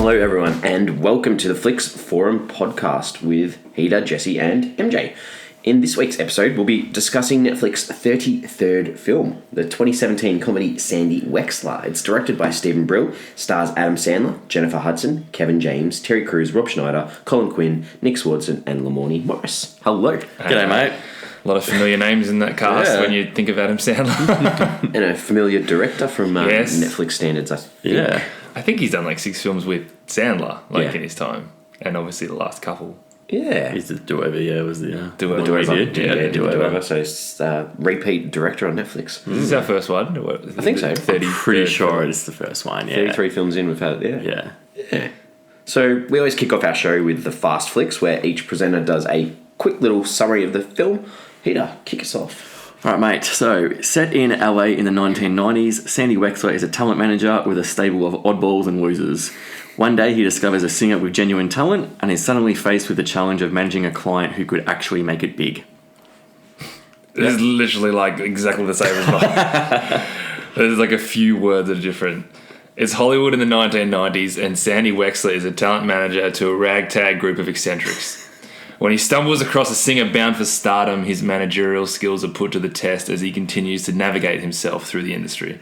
Hello everyone and welcome to the Flicks Forum podcast with Heather, Jesse and MJ. In this week's episode we'll be discussing Netflix's 33rd film, the 2017 comedy Sandy Wexler. It's directed by Steven Brill, stars Adam Sandler, Jennifer Hudson, Kevin James, Terry Crews, Rob Schneider, Colin Quinn, Nick Swardson and Lamorne Morris. Hello. G'day mate. A lot of familiar names in that cast when you think of Adam Sandler. And a familiar director from Netflix standards, I think. Yeah. I think he's done like 6 films with Sandler, in his time. And obviously the last couple. Yeah. He's the Do-Over, was the Do-Over. The Do-Over. So it's repeat director on Netflix. Is this our first one? I think so. I'm pretty sure it's the first one, 33 films in, we've had it, Yeah. So we always kick off our show with the Fast Flicks, where each presenter does a quick little summary of the film. Peter, kick us off. All right, mate. So, set in LA in the 1990s, Sandy Wexler is a talent manager with a stable of oddballs and losers. One day, he discovers a singer with genuine talent and is suddenly faced with the challenge of managing a client who could actually make it big. This is literally like exactly the same as mine. There's like a few words that are different. It's Hollywood in the 1990s, and Sandy Wexler is a talent manager to a ragtag group of eccentrics. When he stumbles across a singer bound for stardom, his managerial skills are put to the test as he continues to navigate himself through the industry.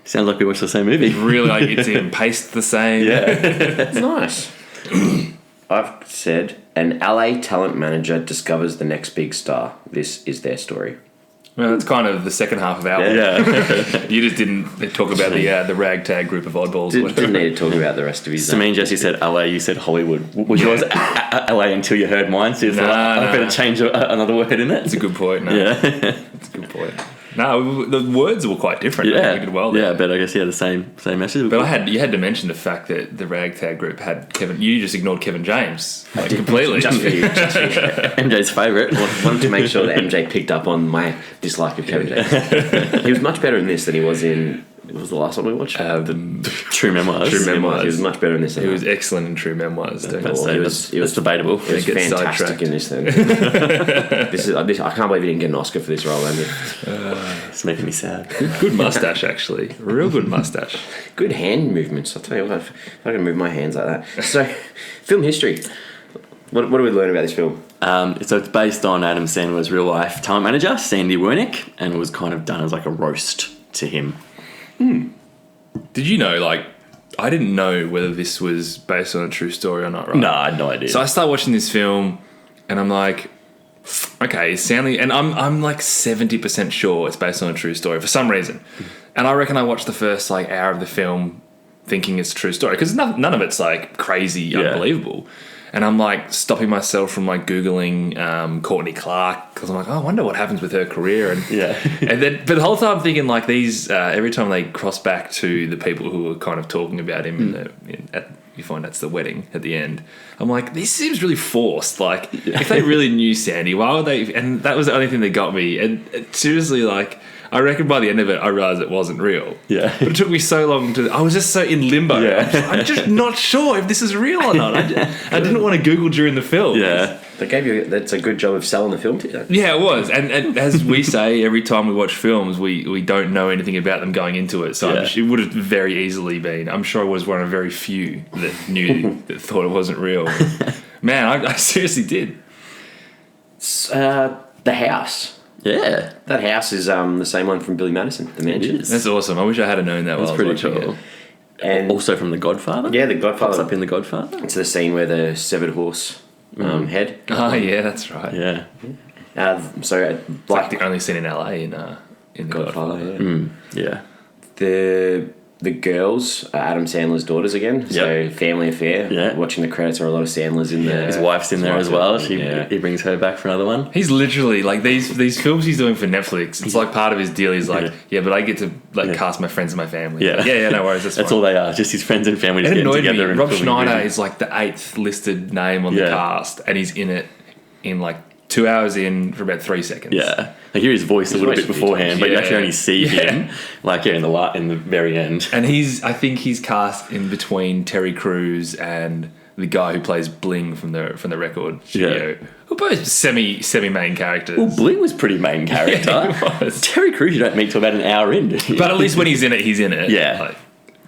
Sounds like we watched the same movie. Really, like it's in paced the same. Yeah. It's nice. I've said, an LA talent manager discovers the next big star. This is their story. Well, that's kind of the second half of our one. Yeah. You just didn't talk about the ragtag group of oddballs. Didn't need to talk about the rest of his... So me and Jesse said LA, you said Hollywood. Was yours LA until you heard mine? So you thought, I better change another word in it? It's a good point. No. Yeah. It's a good point. No, the words were quite different. Yeah. We did well there. Yeah, but I guess the same message. But you had to mention the fact that the ragtag group had Kevin... You just ignored Kevin James. Completely. Just for you. MJ's favourite. Wanted to make sure that MJ picked up on my dislike of Kevin James. He was much better in this than he was in... What was the last one we watched? True Memoirs. True Memoirs. He was much better in this. He was excellent in True Memoirs. It was debatable. He was fantastic in this. Then I can't believe he didn't get an Oscar for this role. It's making me sad. Good mustache, actually. Real good mustache. Good hand movements. I'll tell you what. If I can move my hands like that. So, film history. What do we learn about this film? So it's based on Adam Sandler's real life talent manager, Sandy Wernick, and it was kind of done as like a roast to him. Did you know, I didn't know whether this was based on a true story or not, right? No, I had no idea. So I start watching this film, and I'm like, okay, Sandy, and I'm like 70% sure it's based on a true story for some reason. And I reckon I watched the first hour of the film thinking it's a true story, because none of it's crazy, unbelievable. And I'm stopping myself from Googling Courtney Clark, because I'm like, oh, I wonder what happens with her career. And but the whole time I'm thinking these every time they cross back to the people who are kind of talking about him you find that's the wedding at the end. I'm like, this seems really forced. If they really knew Sandy, why would they? And that was the only thing that got me. And seriously, I reckon by the end of it, I realised it wasn't real. Yeah. But it took me so long I was just so in limbo. Yeah. I'm just not sure if this is real or not. I didn't want to Google during the film. Yeah. That's a good job of selling the film to you. Yeah, it was. And as we say, every time we watch films, we don't know anything about them going into it. So it would have very easily been. I'm sure I was one of very few that thought it wasn't real. Man, I seriously did. The house. Yeah. That house is the same one from Billy Madison, the mansion. That's awesome. I wish I had known that while I was pretty watching cool. it. And also from The Godfather? Yeah, The Godfather. What's up in The Godfather? It's the scene where the severed horse head. Oh, yeah, that's right. Yeah. So, It's the only scene in LA in The Godfather. Yeah. The girls are Adam Sandler's daughters again. So family affair. Yeah. Watching the credits are a lot of Sandler's in there. His wife's in there as well. He brings her back for another one. He's literally these films he's doing for Netflix. It's part of his deal. He's but I get to cast my friends and my family. Yeah, no worries. That's all they are. Just his friends and family. Just it annoyed getting together. me. Rob Schneider is the 8th listed name on the cast, and he's in it in 2 hours in for about 3 seconds. Yeah. I hear his voice a little bit beforehand, but you actually only see him in the very end. And I think he's cast in between Terry Crews and the guy who plays Bling from the record studio. Who both semi main characters. Well, Bling was pretty main character. He was. Terry Crews you don't meet till about an hour in. But at least when he's in it, he's in it. Yeah.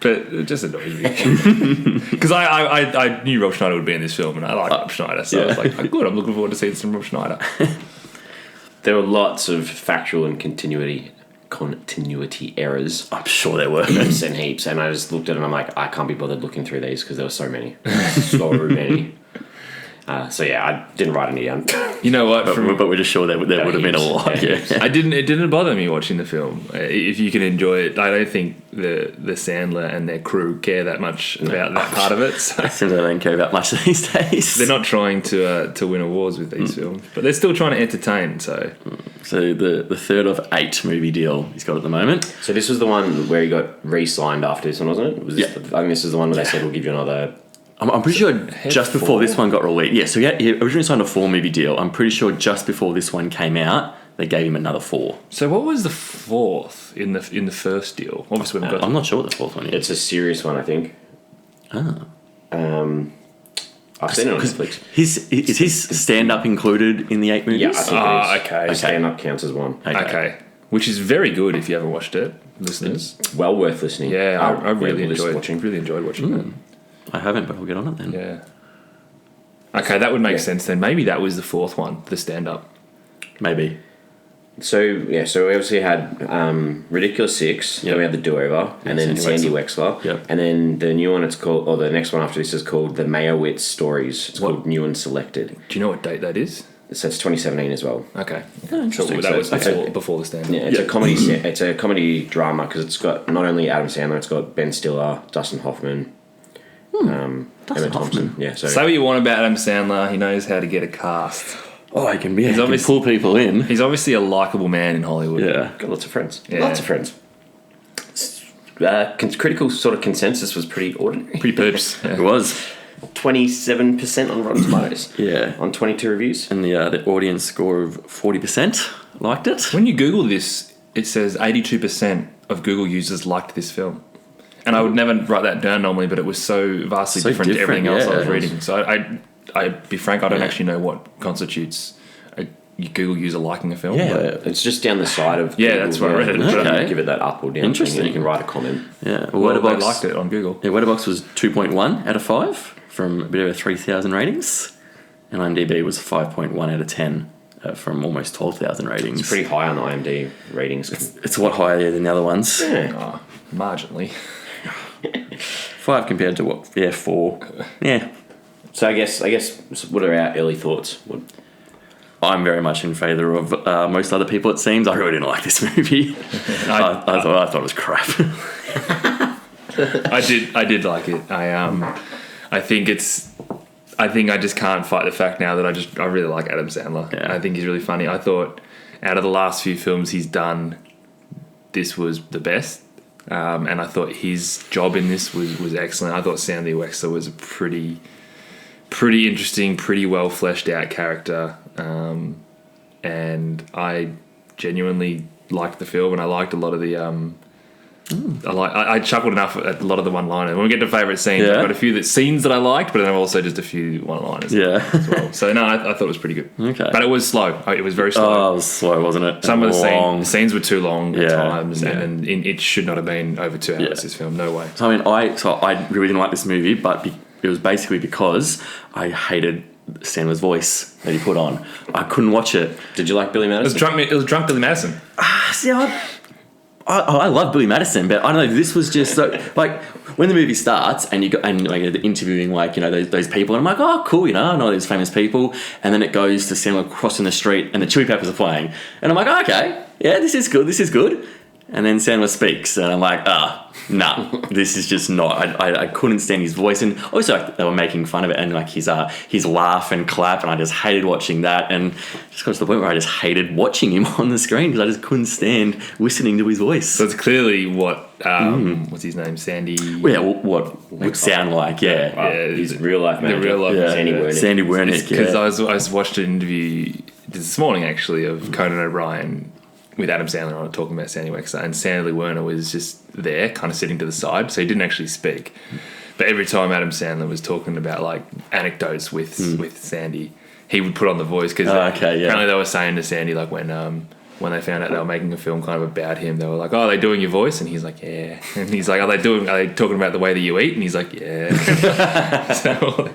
but it just annoys me. Because I knew Rob Schneider would be in this film, and I like Rob Schneider, so I was like, oh, good, I'm looking forward to seeing some Rob Schneider. There were lots of factual and continuity errors. I'm sure there were. Heaps and heaps. And I just looked at it and I'm like, I can't be bothered looking through these because there were so many. So many. So yeah, I didn't write any down. You know what? But we're just sure there would have been a lot. Yeah. It didn't bother me watching the film. If you can enjoy it, I don't think the Sandler and their crew care that much about that part of it. So. Seems they don't care about much these days. They're not trying to win awards with these films, but they're still trying to entertain. So the third of 8 movie deal he's got at the moment. So this was the one where he got re-signed after this one, wasn't it? I think this is the one where they said we'll give you another. I'm pretty sure just before this one got released. Yeah, so he originally signed a 4 movie deal. I'm pretty sure just before this one came out, they gave him another 4. So what was the 4th in the first deal? Obviously, we haven't got. I'm not sure what the 4th one is. It's a serious one, I think. Ah. I've seen it on Netflix. Is his stand-up included in the 8 movies? Yeah, I think it is. Okay. Stand-up counts as one. Okay. Which is very good if you haven't watched it, listeners. Well worth listening. Yeah, I really enjoyed watching. Really enjoyed watching it. I haven't, but I'll get on it then. Yeah. Okay, that would make sense then. Maybe that was the 4th one, the stand-up. Maybe. So we obviously had Ridiculous 6, then we had The Do-Over, and then Sandy Wexler. Yep. And then the new one the next one after this is called The Meyerowitz Stories. It's called New and Selected. Do you know what date that is? So it's 2017 as well. Okay. Interesting. So that was before the stand-up. Yeah, it's a comedy. It's a comedy drama because it's got not only Adam Sandler, it's got Ben Stiller, Dustin Hoffman, Emma Thompson. Yeah. So say what you want about Adam Sandler, he knows how to get a cast. Oh, he can pull people in. He's obviously a likable man in Hollywood. Yeah. got lots of friends. Yeah. Lots of friends. Critical sort of consensus was pretty ordinary. Pretty poops. Yeah. It was 27% on Rotten Tomatoes. Yeah. On 22 reviews. And the audience score of 40% liked it. When you Google this, it says 82% of Google users liked this film. And I would never write that down normally, but it was so vastly different to everything else I was reading. So I'd be frank, I don't actually know what constitutes a Google user liking a film. Yeah. But It's just down the side of Yeah, that's what I read. Okay. Give it that up or down. Interesting. Thing, and you can write a comment. Yeah. well, they liked it on Google. Yeah, Letterboxd was 2.1 out of 5 from a bit over 3,000 ratings. And IMDb was 5.1 out of 10 from almost 12,000 ratings. It's pretty high on the IMDb ratings. It's a lot higher than the other ones. Yeah. Oh, marginally. 5 compared to what? Yeah, 4. Yeah. So I guess what are our early thoughts? I'm very much in favour of most other people, it seems. I really didn't like this movie. I thought it was crap. I did like it. I think I just can't fight the fact now that I really like Adam Sandler. Yeah. I think he's really funny. I thought out of the last few films he's done, this was the best. And I thought his job in this was excellent. I thought Sandy Wexler was a pretty interesting, pretty well fleshed out character. And I genuinely liked the film, and I liked a lot of the I chuckled enough at a lot of the one-liners. When we get to favourite scenes, I've got a few scenes that I liked, but then I've also just a few one-liners as well. So no, I thought it was pretty good. Okay. But it was slow. It was very slow. Oh, it was slow, wasn't it? Some of the scenes were too long at times, Yeah. and it should not have been over 2 hours, this film. No way. So I really didn't like this movie, but it was basically because I hated Sandler's voice that he put on. I couldn't watch it. Did you like Billy Madison? It was drunk Billy Madison. See, I love Billy Madison, but I don't know. This was just like when the movie starts and the interviewing those people, and I'm like, oh, cool, I know these famous people, and then it goes to Sandler crossing the street and the Chili Peppers are playing, and I'm like, oh, okay, yeah, this is good. And then Sandler speaks, and I'm like, nah, this is just not. I couldn't stand his voice, and also they were making fun of it, and his laugh and clap, and I just hated watching that, and just got to the point where I just hated watching him on the screen because I just couldn't stand listening to his voice. So it's clearly what what's his name, Sandy? Yeah, what would sound like, his real life manager. The real life Sandy Wernick. Because I watched an interview this morning actually of Conan O'Brien with Adam Sandler on it, talking about Sandy Wexler, and Sandy Werner was just there, kind of sitting to the side, so he didn't actually speak. But every time Adam Sandler was talking about like anecdotes with Sandy, he would put on the voice because apparently they were saying to Sandy like when when they found out they were making a film kind of about him, they were like, "Oh, are they doing your voice?" And he's like, "Yeah." And he's like, Are they talking about the way that you eat?" And he's like, "Yeah." So,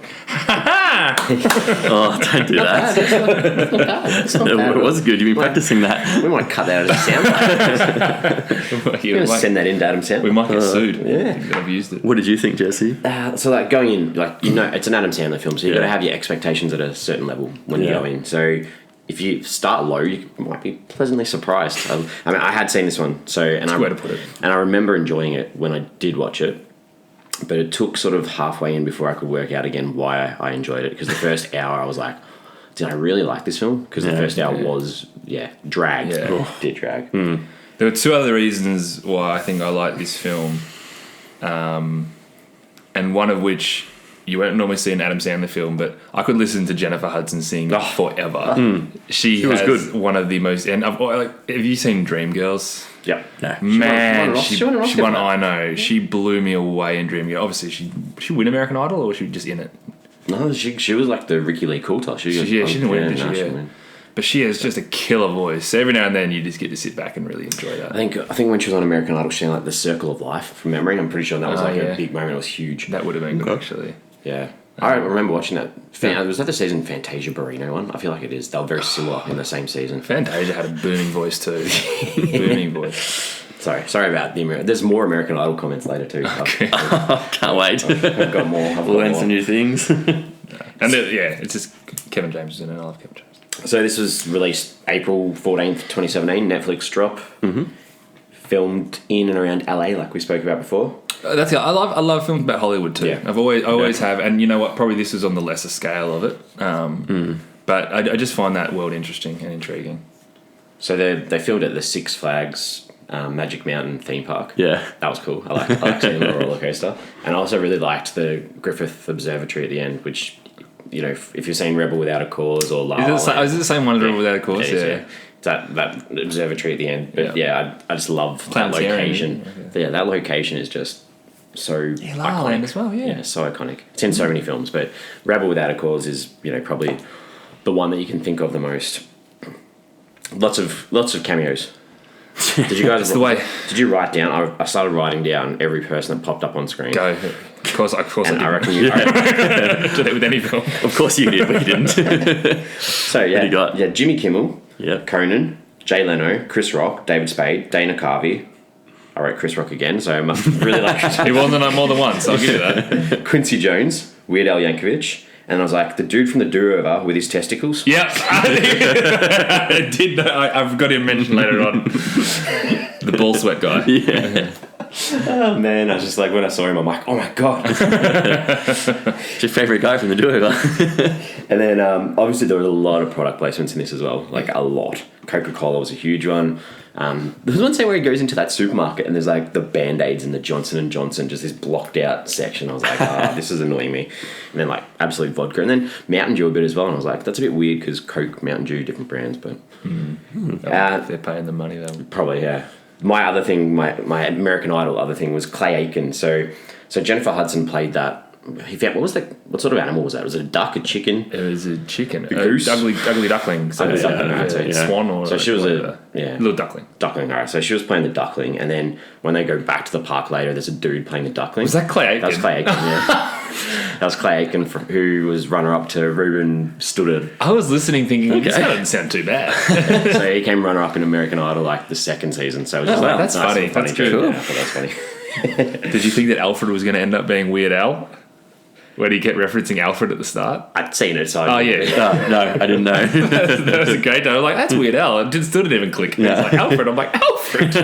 Oh, don't do that. It's not bad. It was good. You've been practicing that. We might cut that as a soundbite. We're going to send that in to Adam Sandler. We might get sued. Yeah. That I've used it. What did you think, Jesse? So like going in, like, you know, it's an Adam Sandler film, so you've got to have your expectations at a certain level when you go in. So if you start low, you might be pleasantly surprised. I mean, I had seen this one, so That's a way to put it. And I remember enjoying it when I did watch it, but it took sort of halfway in before I could work out again why I enjoyed it. Because the first hour I was like, did I really like this film? Because the first hour was dragged. Yeah. Did drag. There were two other reasons why I think I like this film, and one of which you won't normally see an Adam Sandler film, but I could listen to Jennifer Hudson sing forever. She was has good. one of the most. And have you seen Dreamgirls? Yep. No. Man, she won an Oscar she won. for that. I know. She blew me away in Dreamgirls. Obviously, she win American Idol, or was she just in it? No, she was like the Ricky Lee Coulter. She didn't win, did she? no, Yeah. didn't win. But she has just a killer voice. Every now and then, you just get to sit back and really enjoy that. I think when she was on American Idol, she sang like The Circle of Life from memory. I'm pretty sure that was a big moment. It was huge. That would have been good, actually. Yeah. I remember watching that. Was that the season Fantasia Barrino one? I feel like it is. They were very similar in the same season. Fantasia had a booming voice too. Booming voice. Sorry about the American. There's more American Idol comments later too. Okay. Can't wait. I've got more. I've Learn some new things. And it's just Kevin James is in it. I love Kevin James. So this was released April 14th, 2017. Netflix drop. Mm-hmm. Filmed in and around LA, like we spoke about before. That's it. I love films about Hollywood too. Yeah. I always have, and you know what? Probably this is on the lesser scale of it. But I just find that world interesting and intriguing. So they filmed at the Six Flags Magic Mountain theme park. Yeah. That was cool. I like seeing the roller coaster. And I also really liked the Griffith Observatory at the end, which, you know, if you're saying Rebel Without a Cause or La La Land. Is it the same one as Rebel Without a Cause? Yeah. That observatory at the end. But I just love that location. Okay. Yeah, that location is just so La La Land as well, Yeah, so iconic. It's in so many films, but Rebel Without a Cause is, you know, probably the one that you can think of the most. Lots of cameos. Did you guys? That's the way. Did you write down? I started writing down every person that popped up on screen. Go. Of course I And did. I reckon you. Did it with any film. Of course you did, but you didn't. So yeah, you got? Yeah, Jimmy Kimmel, Yep. Conan, Jay Leno, Chris Rock, David Spade, Dana Carvey. I wrote Chris Rock again, so I must really like He wasn't on more than once, so I'll give you that. Quincy Jones, Weird Al Yankovic, and I was like, the dude from the do-over with his testicles. Yep. I did know. I've got him mentioned later on. The ball sweat guy. Yeah. Oh man, I was just like, when I saw him, I'm like, oh my god. It's your favourite guy from the do-over. And then obviously there was a lot of product placements in this as well, like a lot. Coca-Cola was a huge one. There's one scene where he goes into that supermarket and there's like the Band-Aids and the Johnson & Johnson, just this blocked out section. I was like, this is annoying me. And then like Absolute Vodka and then Mountain Dew a bit as well. And I was like, that's a bit weird because Coke, Mountain Dew, different brands, but If they're paying the money, though. probably, yeah. My other thing, my American Idol other thing was Clay Aiken. So Jennifer Hudson played that. What sort of animal was that? Was it a duck, a chicken? It was a chicken. A goose? Ugly duckling. So Ugly duckling, right, so it's swan or so she was whatever. Little duckling. Duckling, alright. So she was playing the duckling, and then when they go back to the park later, there's a dude playing the duckling. Was that Clay Aiken? That was Clay Aiken, yeah. That was Clay Aiken, who was runner-up to Ruben Studdard. I was listening thinking, this guy doesn't sound too bad. So he came runner-up in American Idol, like, the second season. So it was just wow, like, that's nice funny. and funny. That's cool. Yeah, I thought that was funny. Did you think that Alfred was going to end up being Weird Al? When he kept referencing Alfred at the start? I'd seen it, so... Oh, yeah. No, I didn't know. That was a great time. I was like, that's Weird Al. It still didn't even click. Yeah. It's like, Alfred. I'm like, Alfred.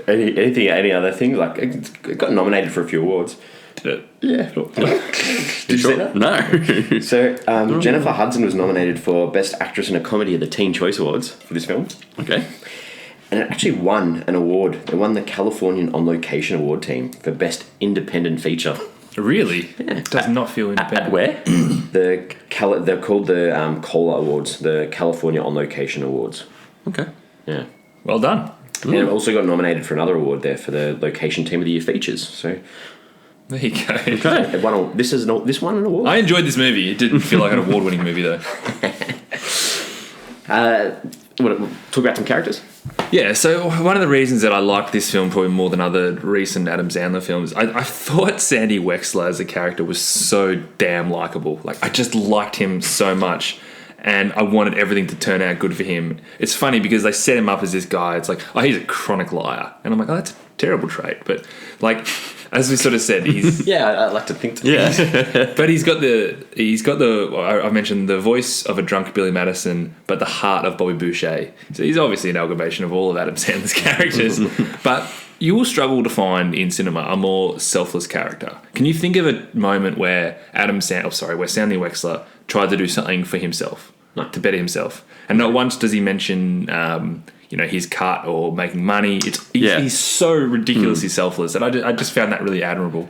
Any other things? Like, it got nominated for a few awards. Did it? Yeah. Did you see that? No. So, Jennifer Hudson was nominated for Best Actress in a Comedy at the Teen Choice Awards for this film. Okay. And it actually won an award. It won the Californian On Location Award team for Best Independent Feature. Really? Yeah. It does not feel independent. At where? They're called the COLA Awards, the California On Location Awards. Okay. Yeah. Well done. And it also got nominated for another award there for the Location Team of the Year features. So there you go. Okay. This won an award. I enjoyed this movie. It didn't feel like an award-winning movie, though. Talk about some characters. Yeah, so one of the reasons that I liked this film probably more than other recent Adam Sandler films, I thought Sandy Wexler as a character was so damn likable. Like, I just liked him so much, and I wanted everything to turn out good for him. It's funny because they set him up as this guy. It's like, oh, he's a chronic liar. And I'm like, oh, that's a terrible trait. But, like, as we sort of said, he's... Yeah, I like to think so. Yeah. But he's got the I mentioned the voice of a drunk Billy Madison, but the heart of Bobby Boucher. So he's obviously an amalgamation of all of Adam Sandler's characters. But you will struggle to find in cinema a more selfless character. Can you think of a moment where where Sandy Wexler tried to do something for himself, like to better himself? And not once does he mention his cut or making money. He's so ridiculously selfless, and I just found that really admirable.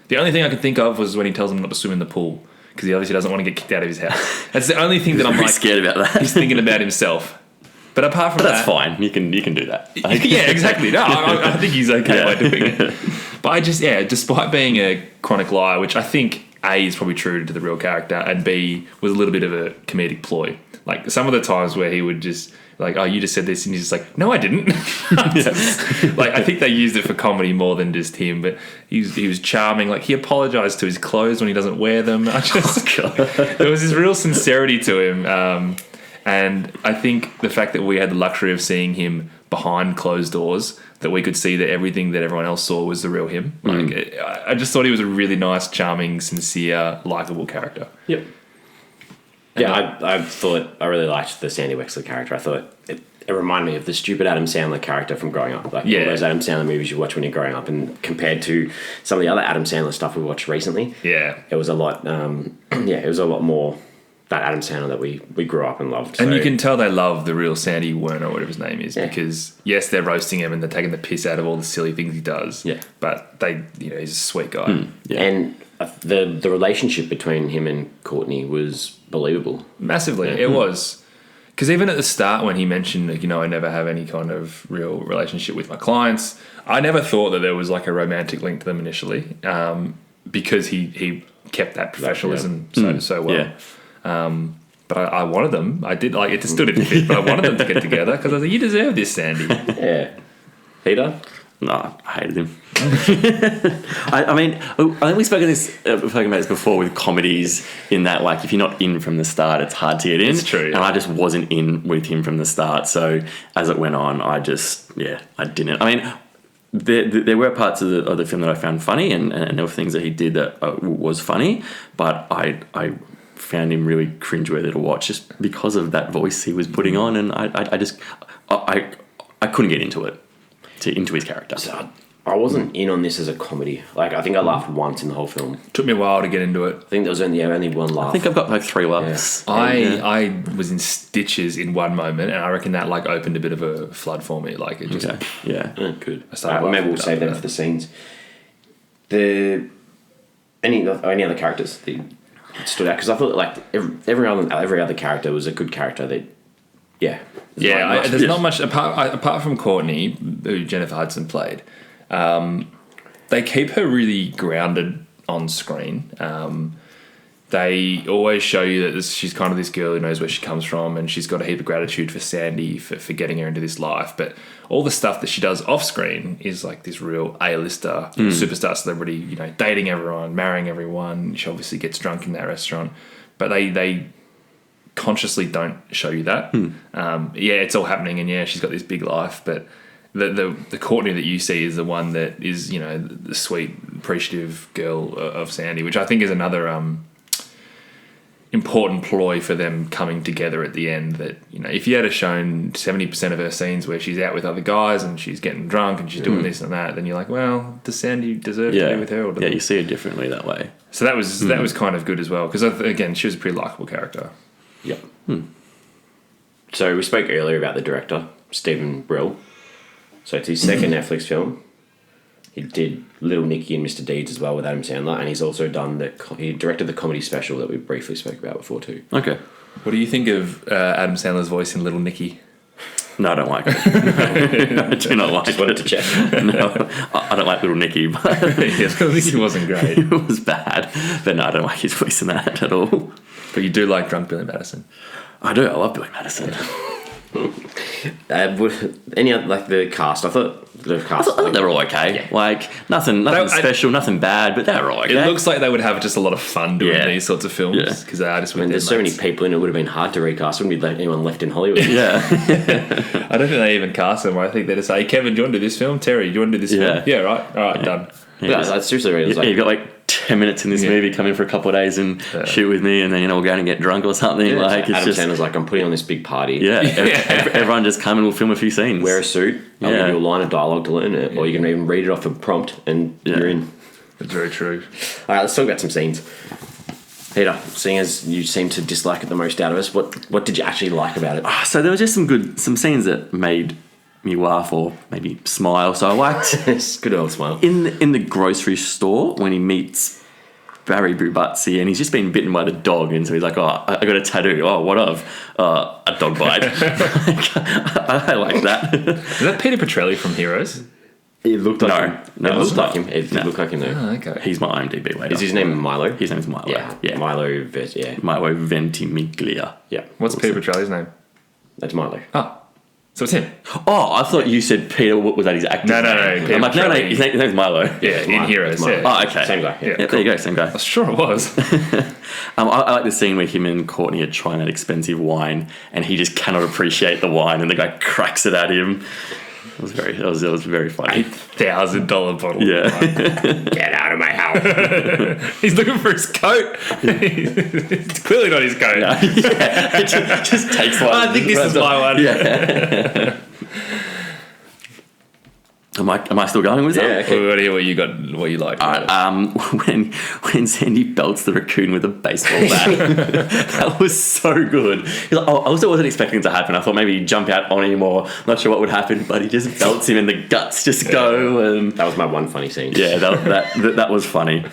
The only thing I could think of was when he tells him not to swim in the pool because he obviously doesn't want to get kicked out of his house. That's the only thing that I'm like scared about that. He's thinking about himself. But apart from that's fine. You can do that. Yeah, exactly. No, I think he's okay by doing it. But despite being a chronic liar, which I think A is probably true to the real character, and B was a little bit of a comedic ploy. Like some of the times where he would just like, oh, you just said this, and he's just like, no, I didn't. Like, I think they used it for comedy more than just him, but he was charming. Like, he apologized to his clothes when he doesn't wear them. There was this real sincerity to him, and I think the fact that we had the luxury of seeing him behind closed doors, that we could see that everything that everyone else saw was the real him. Like, I just thought he was a really nice, charming, sincere, likable character. Yep. Yeah, I thought I really liked the Sandy Wexler character. I thought it reminded me of the stupid Adam Sandler character from growing up. Like all those Adam Sandler movies you watch when you're growing up, and compared to some of the other Adam Sandler stuff we watched recently, it was a lot. It was a lot more that Adam Sandler that we grew up and loved. And you can tell they love the real Sandy Werner, whatever his name is, because yes, they're roasting him and they're taking the piss out of all the silly things he does. Yeah, but he's a sweet guy. And the relationship between him and Courtney was believable. Massively, it was. Because even at the start when he mentioned, I never have any kind of real relationship with my clients, I never thought that there was like a romantic link to them initially, because he kept that professionalism so well. Yeah. But I wanted them. I did, like, it still didn't fit, but I wanted them to get together because I was like, you deserve this, Sandy. Yeah. Peter? No, I hated him. I mean, I think we've spoken about this before with comedies, in that, like, if you're not in from the start, it's hard to get in. It's true. And I just wasn't in with him from the start. So as it went on, I didn't. I mean, there were parts of the film that I found funny, and there were things that he did that was funny, but I found him really cringeworthy to watch just because of that voice he was putting on, and I couldn't get into it. Into his character. So I wasn't in on this as a comedy. Like, I think I laughed once in the whole film. Took me a while to get into it. I think there was only one laugh. I think I've got like 3 laughs. Yeah. I was in stitches in one moment, and I reckon that like opened a bit of a flood for me. Like, it just good. Maybe we'll save them for the scenes. Any other characters that stood out? Because I thought like every other character was a good character. There's not much apart from Courtney, who Jennifer Hudson played. They keep her really grounded on screen. They always show you that she's kind of this girl who knows where she comes from, and she's got a heap of gratitude for Sandy for getting her into this life. But all the stuff that she does off screen is like this real A-lister, superstar celebrity, dating everyone, marrying everyone. She obviously gets drunk in that restaurant, but they consciously don't show you that. It's all happening, and she's got this big life, but the Courtney that you see is the one that is the sweet, appreciative girl of Sandy, which I think is another important ploy for them coming together at the end. That if you had shown 70% of her scenes where she's out with other guys and she's getting drunk and she's doing this and that, then you're like, well, does Sandy deserve to be with her? Or you see it differently that way. So that was kind of good as well, because again, she was a pretty likable character. Yep. So we spoke earlier about the director, Steven Brill. So it's his second Netflix film. He did Little Nicky and Mr. Deeds as well with Adam Sandler, and he's also he directed the comedy special that we briefly spoke about before too. Okay. What do you think of Adam Sandler's voice in Little Nicky? No, I don't like it. No, I do not like it. Just wanted to check. No, I don't like Little Nicky, but Little Nicky wasn't great. It was bad, but no, I don't like his voice in that at all. But you do like Drunk Billy Madison. I do. I love Billy Madison. Any other, like the cast? I thought the cast. I thought they were all okay. Yeah. Like nothing special, nothing bad, but they were all okay. It looks like they would have just a lot of fun doing these sorts of films Yeah. because they are just. I mean, there's so many people in it. Would have been hard to recast. Wouldn't be anyone left in Hollywood. Yeah. I don't think they even cast them. I think they just say, "Kevin, do you want to do this film? Terry, do you want to do this film? Yeah, right. All right, done." Yeah, that's seriously what it was like. You've got like 10 minutes in this movie, come in for a couple of days and shoot with me, and then we'll go out and get drunk or something. Yeah, like it's Adam just Sandler's like, I'm putting on this big party. yeah. Everyone just come and we'll film a few scenes. Wear a suit. I'll give you a line of dialogue to learn it, or you can even read it off a prompt, and you're in. That's very true. All right, let's talk about some scenes. Peter, seeing as you seem to dislike it the most out of us, what did you actually like about it? So there were just some scenes that made me laugh or maybe smile. So I liked It's good old smile. in the grocery store when he meets Barry Bubatsi and he's just been bitten by the dog, and so he's like, "Oh, I got a tattoo. Oh, what of? A dog bite." I like that. Is that Peter Petrelli from Heroes? It looked like him. No, It it's looked like him. It did look like him though. Oh, okay. He's my IMDb later. Is his name Milo? His name's Milo. Yeah. Milo Ventimiglia. Yeah. What's Peter Petrelli's name? That's Milo. Oh, so it's him. Oh, I thought you said Peter. What was that? His actor's No, name? Peter I'm like, no, Petrelli. his name's Milo. Yeah, in Heroes. Milo. Yeah. Oh, okay. Same guy. Yeah. Yeah, there you go, same guy. I'm sure it was. I like the scene where him and Courtney are trying that expensive wine, and he just cannot appreciate the wine, and the guy cracks it at him. It was very funny. $8,000 bottle. Yeah. Get out of my house. He's looking for his coat. It's clearly not his coat. Yeah, it just takes one. I think this is my one. Yeah. Am I still going with that? Yeah, okay. We want to hear what you like. When Sandy belts the raccoon with a baseball bat, that was so good. He's like, I also wasn't expecting it to happen. I thought maybe he'd jump out on him, or not sure what would happen, but he just belts him and the guts just go. And That was my one funny scene. yeah, that was funny.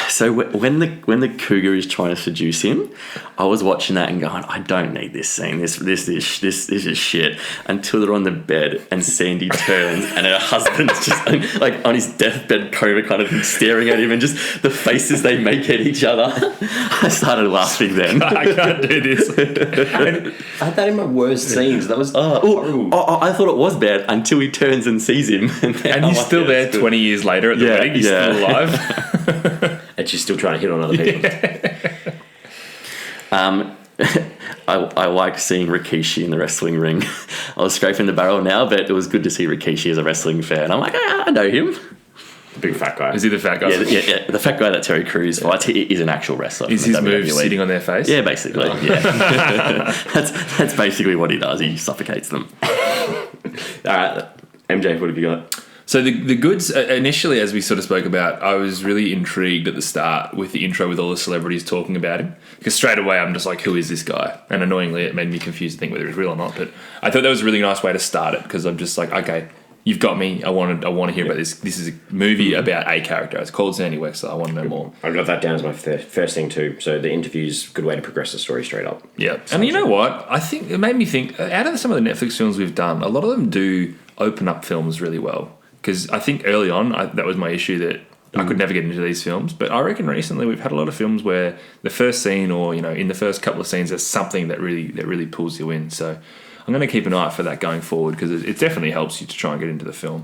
So when the cougar is trying to seduce him, I was watching that and going, I don't need this scene. This is shit. Until they're on the bed and Sandy turns and her husband's just like on his deathbed coma kind of staring at him, and just the faces they make at each other. I started laughing then. I can't do this. I had that in my worst scenes. That was horrible. I thought it was bad until he turns and sees him. And he's still there 20 years later at the wedding. He's still alive. And she's still trying to hit on other people. I like seeing Rikishi in the wrestling ring. I was scraping the barrel now, but it was good to see Rikishi as a wrestling fan. I'm like, I know him. The big fat guy. Is he the fat guy? Yeah. The fat guy that Terry Crews fights, he is an actual wrestler. Is his move sitting on their face? Yeah, basically. Yeah. That's basically what he does. He suffocates them. All right, MJ, what have you got? So the goods, initially, as we sort of spoke about, I was really intrigued at the start with the intro with all the celebrities talking about him. Because straight away, I'm just like, who is this guy? And annoyingly, it made me confused to think whether he's real or not. But I thought that was a really nice way to start it, because I'm just like, okay, you've got me. I want to hear about this. This is a movie about a character. It's called Sandy Wexler. I want to know more. I got that down as my first thing too. So the interview's a good way to progress the story straight up. Yeah. And you know what? I think it made me think, out of some of the Netflix films we've done, a lot of them do open up films really well. Because I think early on, that was my issue, that I could never get into these films. But I reckon recently we've had a lot of films where the first scene, or in the first couple of scenes, there's something that really pulls you in. So I'm going to keep an eye out for that going forward, because it definitely helps you to try and get into the film.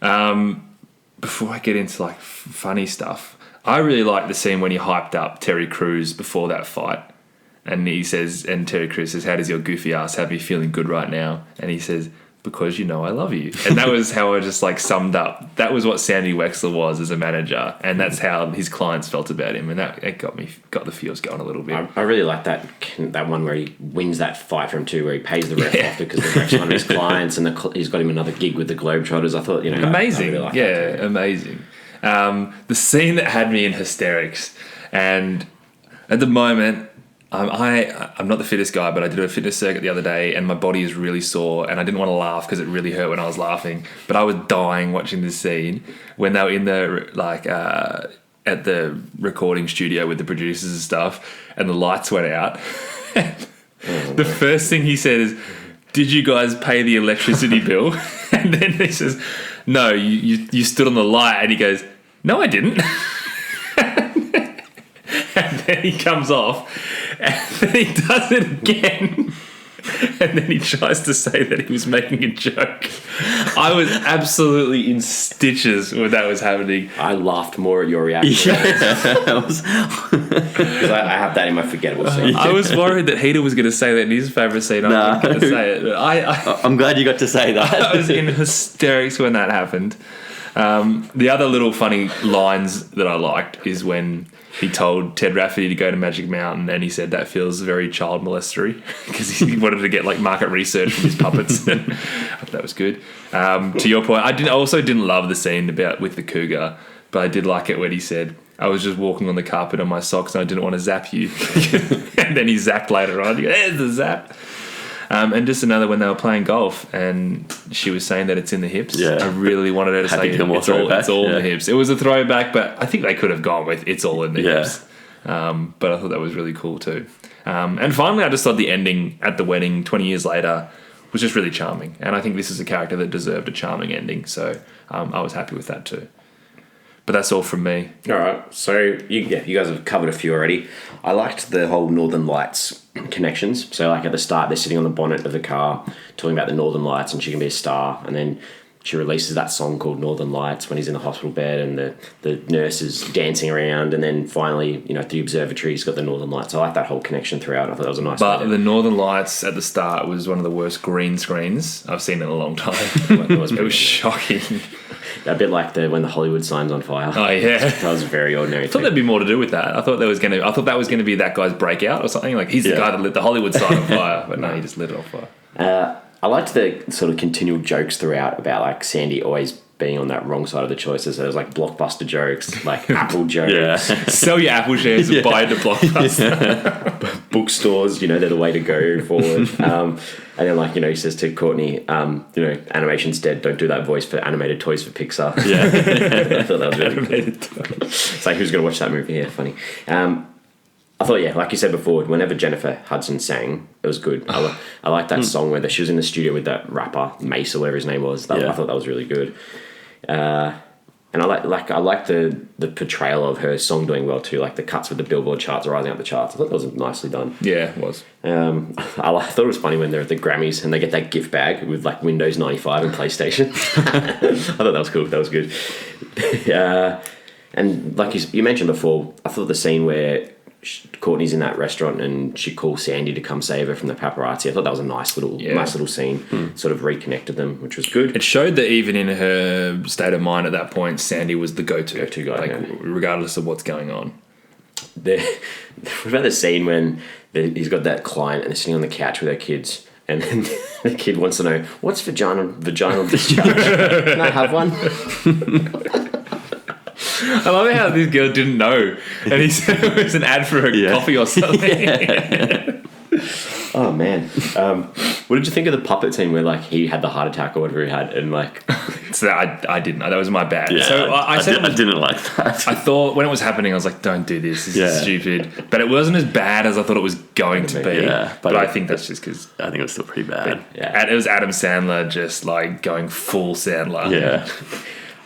Before I get into like funny stuff, I really like the scene when he hyped up Terry Crews before that fight. And Terry Crews says, "How does your goofy ass have me feeling good right now?" And he says, "Because I love you." And that was how I just like summed up. That was what Sandy Wexler was as a manager, and that's how his clients felt about him, and that it got the feels going a little bit. I really like that one where he wins that fight from two, where he pays the ref off because the ref's one of his clients, and he's got him another gig with the Globetrotters. I thought, amazing, I really like that too. Amazing. The scene that had me in hysterics, and at the moment, I'm not the fittest guy, but I did a fitness circuit the other day, and my body is really sore, and I didn't want to laugh because it really hurt when I was laughing. But I was dying watching this scene when they were in the at the recording studio with the producers and stuff, and the lights went out. The first thing he said is, "Did you guys pay the electricity bill?" And then he says, "No, you stood on the light," and he goes, "No, I didn't." And then he comes off, and then he does it again. And then he tries to say that he was making a joke. I was absolutely in stitches when that was happening. I laughed more at your reaction. Yeah. Because I have that in my forgettable scene. I was worried that Heater was going to say that in his favourite scene. I wasn't going to say it. But I'm glad you got to say that. I was in hysterics when that happened. The other little funny lines that I liked is when he told Ted Rafferty to go to Magic Mountain, and he said that feels very child molestery because he wanted to get like market research from his puppets. And I thought that was good. To your point, I also didn't love the scene with the cougar, but I did like it when he said, "I was just walking on the carpet on my socks and I didn't want to zap you." And then he zapped later on. He goes, "There's the zap." And just another when they were playing golf and she was saying that it's in the hips. Yeah. I really wanted her to say it's all in the hips. It was a throwback, but I think they could have gone with it's all in the hips. But I thought that was really cool too. And finally, I just thought the ending at the wedding 20 years later was just really charming. And I think this is a character that deserved a charming ending. So I was happy with that too. But that's all from me. All right. So you guys have covered a few already. I liked the whole Northern Lights connections. So like at the start, they're sitting on the bonnet of the car talking about the Northern Lights and she can be a star. And then she releases that song called Northern Lights when he's in the hospital bed and the nurse is dancing around. And then finally, at the observatory, he's got the Northern Lights. I like that whole connection throughout. I thought that was a nice But the Northern Lights at the start was one of the worst green screens I've seen in a long time. It was shocking. A bit like when the Hollywood sign's on fire. Oh yeah, that was very ordinary. I thought there'd be more to do with that. I thought that was going to be that guy's breakout or something. Like he's the guy that lit the Hollywood sign on fire, but no, he just lit it on fire. I liked the sort of continual jokes throughout about like Sandy always being on that wrong side of the choices. So there was like blockbuster jokes, like Apple jokes. Sell your Apple shares and buy into Blockbuster. Bookstores, they're the way to go forward. And then he says to Courtney, animation's dead, don't do that voice for animated toys for Pixar. Yeah. I thought that was really cool. It's like, who's going to watch that movie? Yeah, funny. I thought, like you said before, whenever Jennifer Hudson sang, it was good. I liked that song where she was in the studio with that rapper, Mace or whatever his name was. I thought that was really good. And I like the portrayal of her song doing well too, like the cuts with the Billboard charts rising up the charts. I thought that was nicely done. Yeah, it was. I thought it was funny when they're at the Grammys and they get that gift bag with like Windows 95 and PlayStation. I thought that was cool. That was good. And like you mentioned before, I thought the scene where Courtney's in that restaurant and she calls Sandy to come save her from the paparazzi. I thought that was a nice little scene. Sort of reconnected them, which was good. It showed that even in her state of mind at that point, Sandy was the go-to guy, regardless of what's going on. What about the scene when he's got that client and they're sitting on the couch with their kids, and then the kid wants to know what's vaginal discharge. Can I have one? I love how this girl didn't know, and he said it was an ad for a coffee or something. Yeah. Oh man, what did you think of the puppet scene where like he had the heart attack or whatever he had, and like so I didn't know, that was my bad. Yeah, so I didn't like that. I thought when it was happening, I was like, don't do this. This is stupid. But it wasn't as bad as I thought it was going to be. Yeah, but I think that's just because I think it was still pretty bad. It was Adam Sandler just like going full Sandler. Yeah.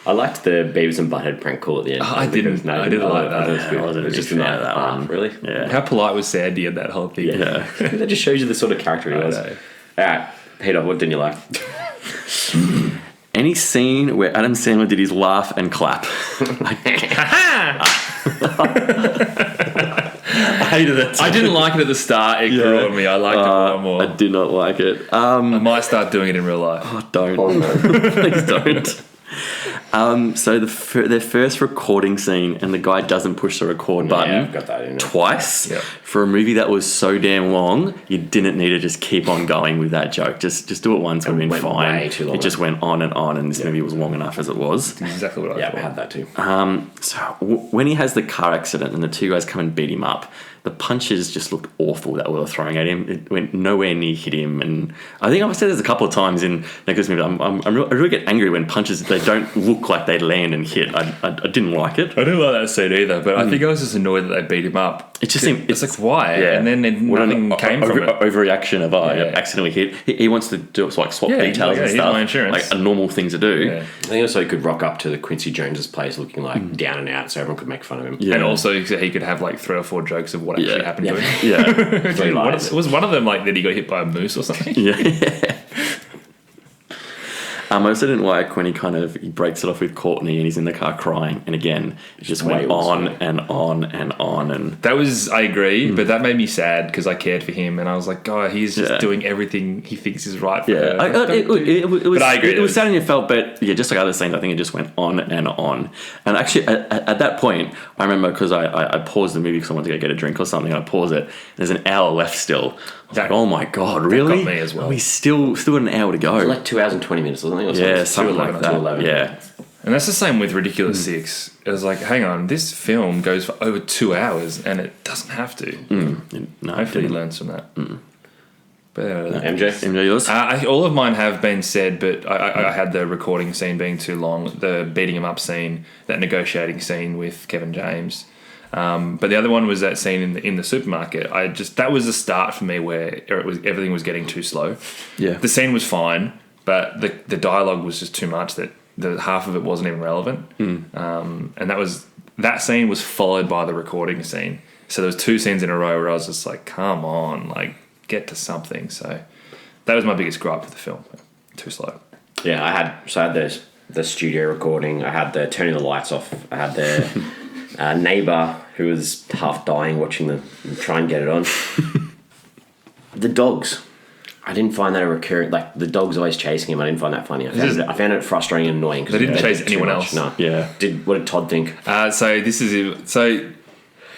I liked the Beavis and Butthead prank call at the end. I didn't like that. It was just another that one. Really? Yeah. How polite was Sandy in that whole thing? Yeah. That just shows you the sort of character he was. All right, Peter, what didn't you like? Any scene where Adam Sandler did his laugh and clap. I hated it. I didn't like it at the start. It grew on me. I liked it more and more. I did not like it. I might start doing it in real life. Oh, don't. Oh, no. Please don't. So their first recording scene, and the guy doesn't push the record button I've got that in twice. For a movie that was so damn long, you didn't need to just keep on going with that joke. Just do it once, would have been fine. Way too long. It just went on, and this movie was long enough as it was. That's exactly what I thought. I had that too. So when he has the car accident and the two guys come and beat him up, the punches just looked awful that we were throwing at him. It went nowhere near hit him, and I think I've said this a couple of times in Nicholas movie. I really get angry when punches they don't look like they land and hit. I didn't like it. I didn't like that scene either, but I think I was just annoyed that they beat him up. It just seemed it's like why, and then nothing came from it. Overreaction of accidentally hit. He wants to do it, so like swap details and stuff. My insurance. Like a normal thing to do. I think also he could rock up to the Quincy Jones's place looking like down and out, so everyone could make fun of him. Yeah. And also he could have like 3 or 4 jokes of what actually happened to him. Yeah. Was one of them like that he got hit by a moose or something? Yeah. I also didn't like when he breaks it off with Courtney and he's in the car crying, and again it just went on and on and on, and that was, I agree, but that made me sad because I cared for him and I was like, God, he's just doing everything he thinks is right for her. It was, but I agree. It was sad and it felt, but just like other scenes, I think it just went on and on. And actually, at that point, I remember because I paused the movie because I wanted to go get a drink or something. I paused it. There's an hour left still. I was like, oh my God, really? That got me as well. We still got an hour to go. It was like 2 hours and 20 minutes, wasn't it? Yeah, something like that. 11. Yeah. And that's the same with Ridiculous 6. It was like, hang on, this film goes for over 2 hours and it doesn't have to. No, hopefully he learns from that. But MJ, yours? All of mine have been said, but I had the recording scene being too long, the beating him up scene, that negotiating scene with Kevin James. But the other one was that scene in the supermarket. That was the start for me where everything was getting too slow. Yeah. The scene was fine, but the dialogue was just too much that the half of it wasn't even relevant. And that scene was followed by the recording scene. So there was 2 scenes in a row where I was just like, come on, like get to something. So that was my biggest gripe with the film. Too slow. Yeah, I had the studio recording. I had the turning the lights off. I had the neighbour who was half dying watching them try and get it on. The dogs. I didn't find that a recurring... Like, the dog's always chasing him. I didn't find that funny. I found it frustrating and annoying. They didn't chase anyone else. No. Yeah. What did Todd think? So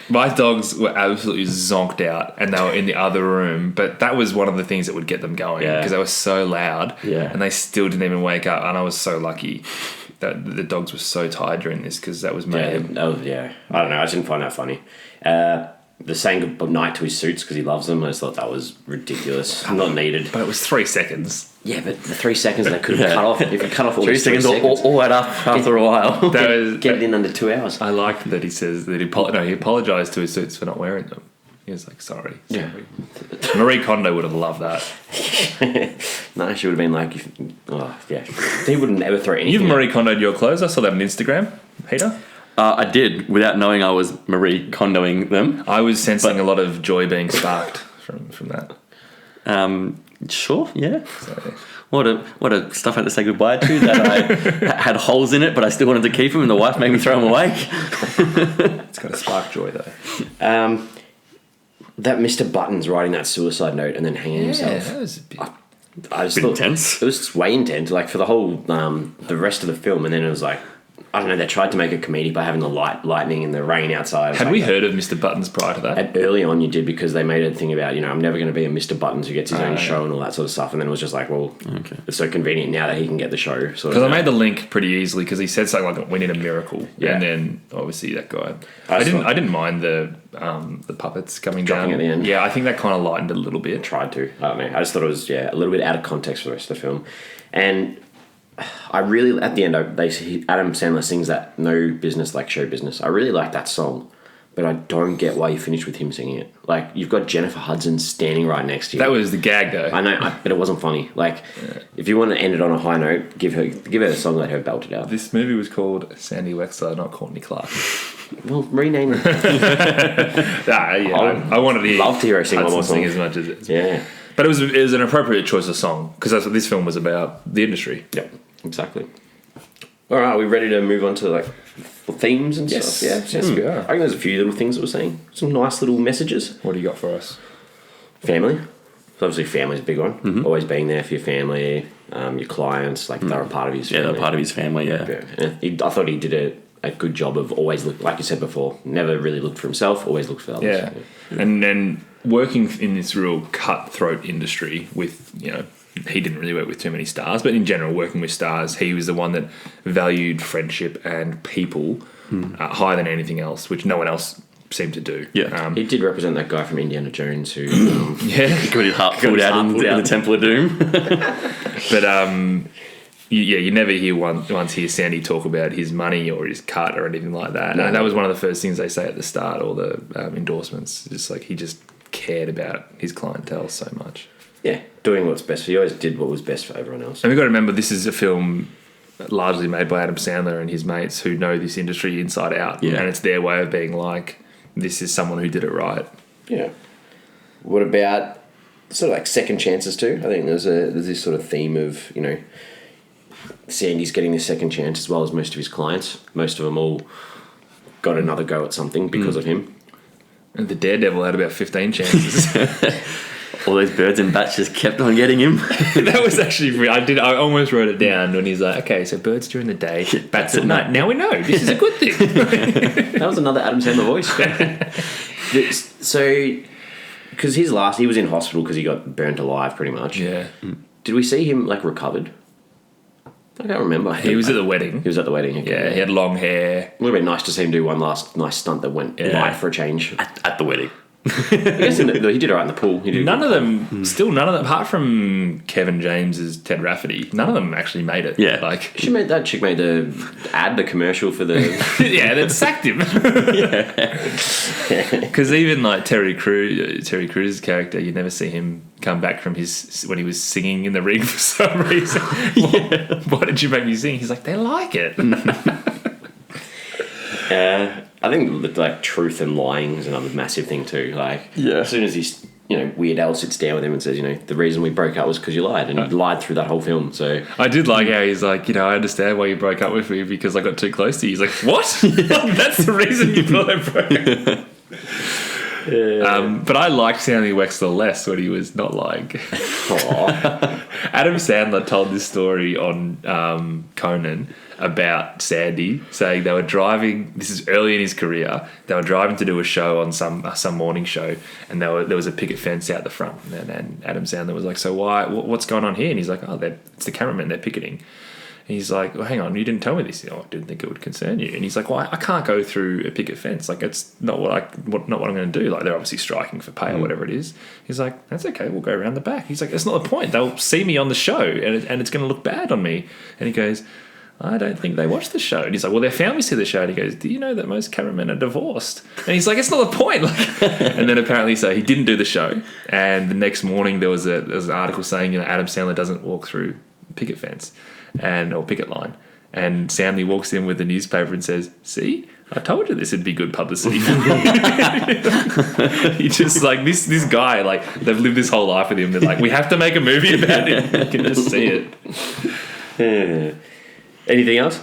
my dogs were absolutely zonked out and they were in the other room, but that was one of the things that would get them going because they were so loud and they still didn't even wake up, and I was so lucky that the dogs were so tired during this because that was mayhem. I don't know. I just didn't find that funny. The saying good night to his suits because he loves them, I just thought that was ridiculous. Not needed. But it was 3 seconds. Yeah, but the 3 seconds they could have cut off. If you cut off all 3 seconds, all add up after a while. Get it in under 2 hours. I like that he says that he apologised to his suits for not wearing them. He was like, sorry. Yeah. Marie Kondo would have loved that. No, she would have been like, He wouldn't ever throw anything. You've Marie Kondoed your clothes. I saw that on Instagram, Peter. I did, without knowing I was Marie Kondoing them. I was sensing a lot of joy being sparked from that. Sure, yeah. So, what a stuff I had to say goodbye to that I had holes in it, but I still wanted to keep them, and the wife made me throw them away. It's got to spark joy, though. That Mr. Buttons writing that suicide note and then hanging himself. That was a bit... I just bit thought intense. It was way intense, like for the whole the rest of the film, and then it was like, I don't know, they tried to make a comedy by having the lightning and the rain outside. Had we heard of Mr. Buttons prior to that? Early on you did, because they made a thing about, I'm never going to be a Mr. Buttons who gets his own show and all that sort of stuff, and then it was just like, well, it's so convenient now that he can get the show. Because I made the link pretty easily because he said something like, we need a miracle. Yeah. And then obviously that guy... I didn't mind the puppets coming dropping down at the end. Yeah, I think that kind of lightened a little bit. Tried to. I don't know. I just thought it was a little bit out of context for the rest of the film. And I really, at the end, Adam Sandler sings that "No Business Like Show Business." I really like that song, but I don't get why you finished with him singing it. Like, you've got Jennifer Hudson standing right next to you. That was the gag, though. I know, but it wasn't funny. Like, if you want to end it on a high note, give her a song, let her belt it out. This movie was called Sandy Wexler, not Courtney Clark. Well, rename it. I wanted to love to hear her sing one more song as much as it. Yeah, but it was an appropriate choice of song because that's what this film was about, the industry. Yep, exactly. All right, are we ready to move on to like themes and stuff? Yeah, yes, we are. I think there's a few little things that we're saying. Some nice little messages. What do you got for us? Family. So obviously, family's a big one. Mm-hmm. Always being there for your family, your clients. Like they're a part of his family. Yeah, they're part of his family. Yeah. I thought he did a good job of always like you said before, never really looked for himself, always looked for others. Yeah. And then working in this real cutthroat industry with, he didn't really work with too many stars, but in general, working with stars, he was the one that valued friendship and people higher than anything else, which no one else seemed to do. Yeah. He did represent that guy from Indiana Jones who... he got his heart pulled out in the Temple of Doom. But you never once hear Sandy talk about his money or his cut or anything like that. No. And that was one of the first things they say at the start, all the endorsements. Just like he just cared about his clientele so much. Yeah, doing what's best. He always did what was best for everyone else. And we've got to remember, this is a film largely made by Adam Sandler and his mates who know this industry inside out. Yeah. And it's their way of being like, this is someone who did it right. Yeah. What about sort of like second chances too? I think there's this sort of theme of, you know, Sandy's getting the second chance as well as most of his clients. Most of them all got another go at something because of him. And the Daredevil had about 15 chances. All those birds and bats just kept on getting him. That was actually... I almost wrote it down when he's like, okay, so birds during the day, bats at night. Now we know. This is a good thing. That was another Adam Sandler voice. So, because he was in hospital because he got burnt alive pretty much. Yeah. Did we see him, like, recovered? I can't remember. He was at the wedding. He was at the wedding. Okay. Yeah, he had long hair. It would have been nice to see him do one last nice stunt that went right for a change. At the wedding. I guess he did all right in the pool. None of them, apart from Kevin James's Ted Rafferty, none of them actually made it. Yeah. Like, That chick made the commercial for the... yeah, that sacked him. Because even like Terry Crews's character, you never see him come back from when he was singing in the ring for some reason. Why did you make me sing? He's like, they like it. I think like truth and lying is another massive thing too. Like, Yeah. as soon as he's, Weird Al sits down with him and says, the reason we broke up was because you lied, and he lied through that whole film. So I did like how he's like, I understand why you broke up with me because I got too close to you. He's like, what? That's the reason you thought I broke up. But I liked Sandy Wexler less when he was not lying. Adam Sandler told this story on Conan about Sandy, saying they were driving, this is early in his career, they were driving to do a show on some morning show, and there was a picket fence out the front, and Adam Sandler was like, so what's going on here? And he's like, it's the cameramen, they're picketing. And he's like, well, hang on, you didn't tell me this. I didn't think it would concern you. And he's like, well, I can't go through a picket fence. Like, it's not what I'm going to do. Like, they're obviously striking for pay or whatever it is. He's like, that's okay, we'll go around the back. He's like, that's not the point. They'll see me on the show, and it's going to look bad on me. And he goes, I don't think they watch the show. And he's like, well, their families see the show. And he goes, do you know that most cameramen are divorced? And he's like, it's not the point. And then apparently, so he didn't do the show. And the next morning, there was an article saying, Adam Sandler doesn't walk through picket fence or picket line. And Sandy walks in with the newspaper and says, see, I told you this would be good publicity. He just like, this guy, like, they've lived this whole life with him. They're like, we have to make a movie about him. You can just see it. Anything else?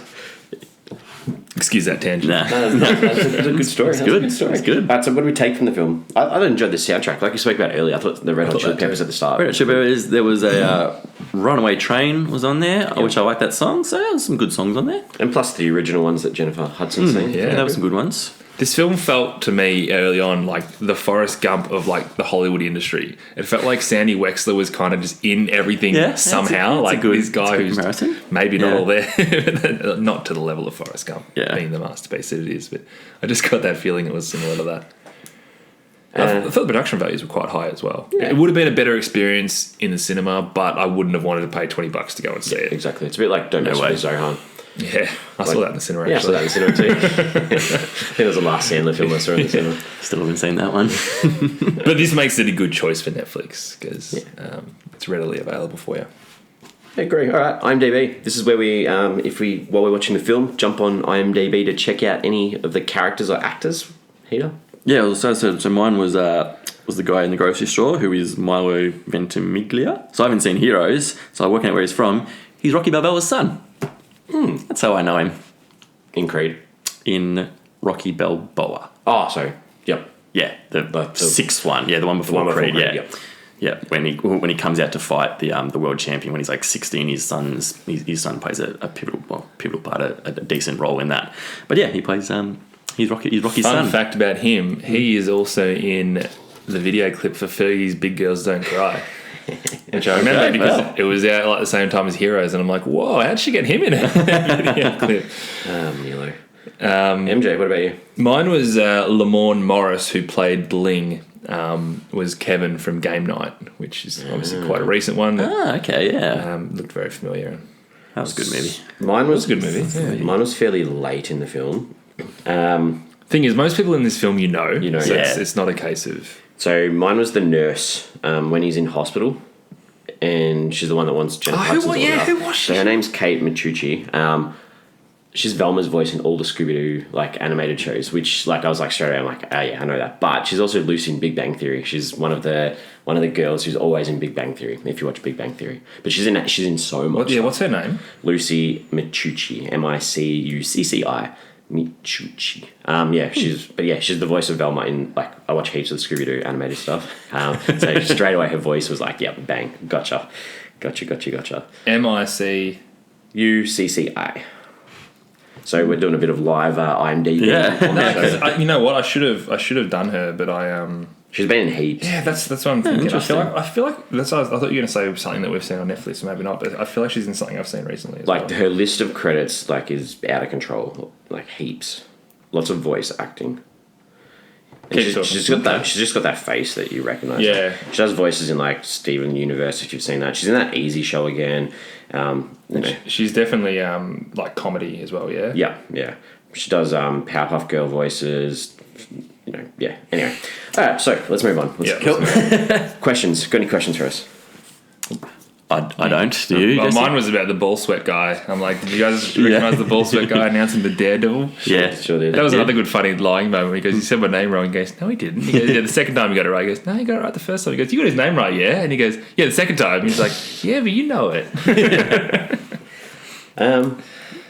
Excuse that tangent. Nah. That's a good story. It's good. It's good. So what do we take from the film? I enjoyed the soundtrack. Like you spoke about earlier, I thought the Red Hot Chili Peppers at the start. Red Hot Chili Peppers, there was a Runaway Train was on there, which I like that song. So there was some good songs on there. And plus the original ones that Jennifer Hudson sang. Yeah, there were some good ones. This film felt to me early on like the Forrest Gump of like the Hollywood industry. It felt like Sandy Wexler was kind of just in everything somehow. That's a good, this guy who's comparison. Maybe not all there, not to the level of Forrest Gump being the masterpiece that it is. But I just got that feeling it was similar to that. I thought the production values were quite high as well. Yeah. It would have been a better experience in the cinema, but I wouldn't have wanted to pay $20 to go and see it. Exactly. It's a bit like Don't Mess with Zohan. Yeah, I saw that in the cinema, actually. Yeah, I saw that in the cinema too. I think it was the last Sandler film I saw in the cinema. Still haven't seen that one. But this makes it a good choice for Netflix because it's readily available for you. I agree. All right, IMDb. This is where we, while we're watching the film, jump on IMDb to check out any of the characters or actors. Heater? Yeah, well, so mine was the guy in the grocery store who is Milo Ventimiglia. So I haven't seen Heroes, so I'm working out where he's from. He's Rocky Balboa's son. That's how I know him. In Creed? In Rocky Balboa. Oh, sorry. Yep. Yeah, the sixth one. Yeah, the one before Creed. Yeah. Yeah, when he comes out to fight the world champion when he's like 16, his son plays a pivotal part, a decent role in that. But yeah, he plays he's Rocky's son. Fun fact about him: he is also in the video clip for Fergie's "Big Girls Don't Cry." Which I remember because it was out like the same time as Heroes, and I'm like, whoa, how'd she get him in a video clip? Milo. MJ, what about you? Mine was Lamorne Morris, who played Bling, was Kevin from Game Night, which is obviously quite a recent one. Okay, yeah. Looked very familiar. That was a good movie. Mine was a good movie. Yeah. Mine was fairly late in the film. Thing is, most people in this film you know. So yeah. it's not a case of... So mine was the nurse when he's in hospital, and she's the one that wants Jennifer Hudson's autograph. who was she? So her name's Kate Micucci. She's Velma's voice in all the Scooby-Doo like animated shows, which like I was like straight away I'm like, oh yeah, I know that. But she's also Lucy in Big Bang Theory. She's one of the girls who's always in Big Bang Theory. If you watch Big Bang Theory, but she's in so much. What's her name? Lucy Micucci, Micucci. Micucci. She's the voice of Velma in like I watch heaps of Scooby-Doo animated stuff. So straight away her voice was like, yep, bang, gotcha. M-I-C... UCCI. So we're doing a bit of live IMDb. Yeah. You know what? I should have done her, but She's been in heaps. Yeah, that's what I'm thinking. I feel like that's. I thought you were going to say something that we've seen on Netflix, or maybe not. But I feel like she's in something I've seen recently. As Like well. her list of credits, like is out of control. Like heaps, lots of voice acting. And she's just got that face that you recognise. Yeah. She does voices in like Steven Universe, if you've seen that. She's in that Easy show again. She's definitely like comedy as well. Yeah. Yeah. She does Powerpuff Girl voices. Yeah. Anyway, all right. So let's move on. Questions? Got any questions for us? I don't. Do you? Well, mine was about the ball sweat guy. I'm like, did you guys recognise the ball sweat guy announcing the Daredevil? Yeah, sure did. That was another good funny lying moment because he said my name wrong. He goes, no, he didn't. He goes, yeah, the second time he got it right. He goes, no, he got it right the first time. He goes, you got his name right, yeah? And he goes, yeah, the second time. And he's like, yeah, but you know it.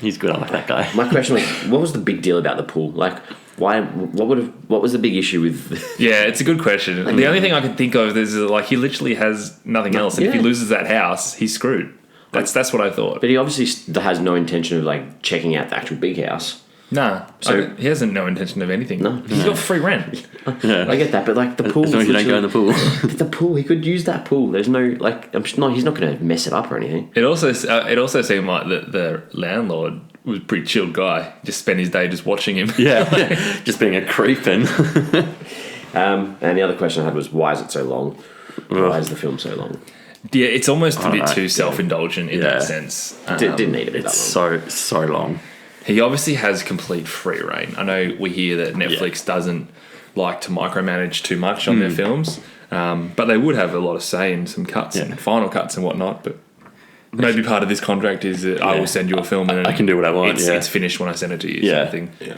He's good. I like that guy. My question was, what was the big deal about the pool? Like, why? What was the big issue with? Yeah, it's a good question. The only thing I can think of is like he literally has nothing else, and if he loses that house, he's screwed. That's what I thought. But he obviously has no intention of like checking out the actual big house. Nah, so he has no intention of anything. No, he's got free rent. Yeah. I get that, but like the pool. As long as you don't go in the pool. The pool, he could use that pool. There's no like, he's not going to mess it up or anything. It also seemed like the landlord was a pretty chilled guy. Just spent his day just watching him. Yeah, just being a creep and. And the other question I had was, why is it so long? Why is the film so long? Yeah, it's almost a bit too self-indulgent in that sense. Didn't need to be that long. It's so long. He obviously has complete free reign. I know we hear that Netflix doesn't like to micromanage too much on their films, but they would have a lot of say in some cuts and final cuts and whatnot. But maybe part of this contract is that I will send you a film and I can do what I want. It's finished when I send it to you. Sort of thing. Yeah.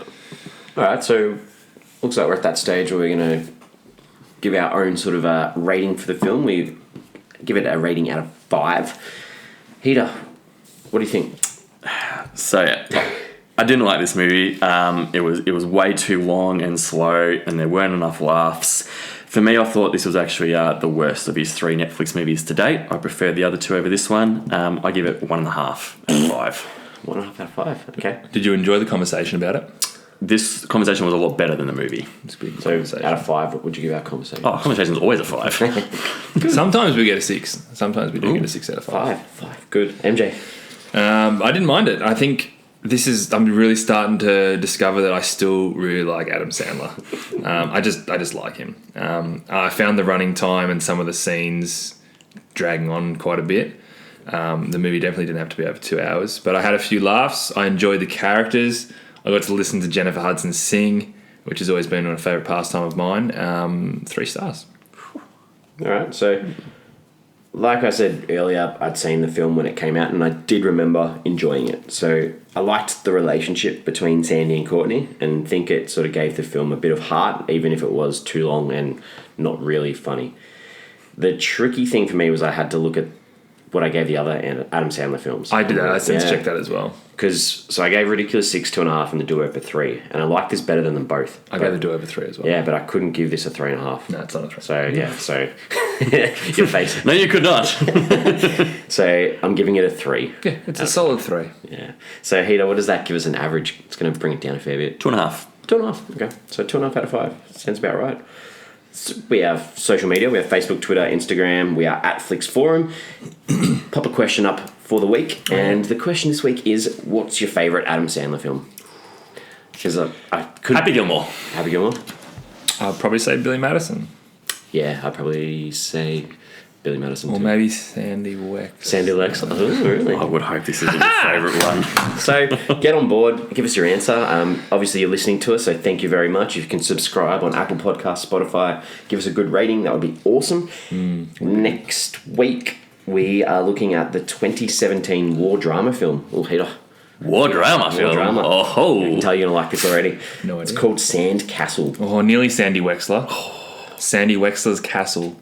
All right, so looks like we're at that stage where we're going to give our own sort of rating for the film. We give it a rating out of 5. Heater, what do you think? So I didn't like this movie. It was way too long and slow, and there weren't enough laughs. For me, I thought this was actually the worst of his 3 Netflix movies to date. I prefer the other 2 over this one. I give it 1.5 out of 5. 1.5 out of 5. Okay. Did you enjoy the conversation about it? This conversation was a lot better than the movie. It's a good So conversation. out of 5, what would you give our conversation? Oh, conversation's always a 5. Sometimes we get a 6. Sometimes we do get a 6 out of 5. 5. Good. MJ? I didn't mind it. I think I'm really starting to discover that I still really like Adam Sandler. I just like him. I found the running time and some of the scenes dragging on quite a bit. The movie definitely didn't have to be over 2 hours, but I had a few laughs. I enjoyed the characters. I got to listen to Jennifer Hudson sing, which has always been a favourite pastime of mine. 3 stars. All right, so like I said earlier, I'd seen the film when it came out and I did remember enjoying it. So I liked the relationship between Sandy and Courtney and think it sort of gave the film a bit of heart, even if it was too long and not really funny. The tricky thing for me was I had to look at what I gave the other Adam Sandler films. I did that. I sense checked that as well. So I gave Ridiculous 6 2.5 and The Do-Over 3, and I like this better than them both. I gave The Do-Over 3 as well. Yeah, but I couldn't give this a 3.5. No, it's not a 3. So your face. No, you could not. So I'm giving it a 3. Yeah, it's a solid 3. Yeah. So Heater, what does that give us an average? It's going to bring it down a fair bit. 2.5. 2.5. Okay. So 2.5 out of 5. Sounds about right. So we have social media. We have Facebook, Twitter, Instagram. We are at Flix Forum. Pop a question up for the week. And the question this week is, what's your favourite Adam Sandler film? Because I could... Happy Gilmore. Happy Gilmore? I'd probably say Billy Madison. Yeah, I'd probably say Billy Madison. Or too. maybe Sandy Wexler. Sandy Wexler. Oh, really? I would hope this isn't your favourite one. So get on board, give us your answer. Obviously, you're listening to us, so thank you very much. If you can subscribe on Apple Podcasts, Spotify, give us a good rating, that would be awesome. Next week, we are looking at the 2017 war drama film. Oh, Peter. War drama film. Drama. Oh, I can tell you're going to like this already. No It's idea. called Sand Castle. Oh, nearly Sandy Wexler. Sandy Wexler's Castle.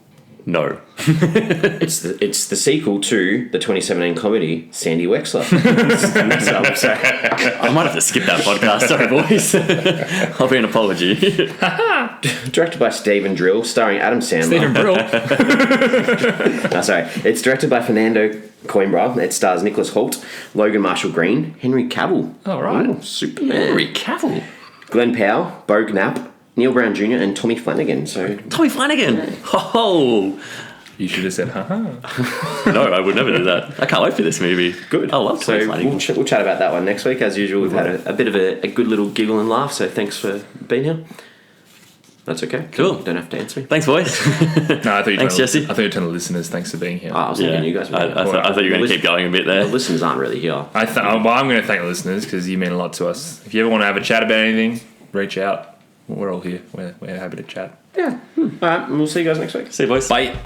no. It's the sequel to the 2017 comedy Sandy Wexler. So, I might have to skip that podcast. Sorry, boys. I'll be an apology. directed by Steven Brill, starring Adam Sandler. Steven Brill. No, sorry. It's directed by Fernando Coimbra. It stars Nicholas Hoult, Logan Marshall Green, Henry Cavill. Oh, right. Ooh, Superman. Henry Cavill. Glenn Powell, Bo Knapp, Neil Brown Jr. and Tommy Flanagan. So Tommy Flanagan. Oh. You should have said, haha. No, I would never do that. I can't wait for this movie. good. I love Tommy So Flanagan. we'll chat about that one next week. As usual, we've had a bit of a good little giggle and laugh. So thanks for being here. That's okay. Cool. Don't have to answer me. Thanks, boys. No, I thought you Thanks, Jesse. I thought you were telling the listeners thanks for being here. I was thinking you guys were. I thought you were going to keep going a bit The there. listeners aren't really here. Well, I'm going to thank the listeners because you mean a lot to us. If you ever want to have a chat about anything, reach out. We're all here. We're happy to chat. Yeah. All right. We'll see you guys next week. See you, boys. Bye.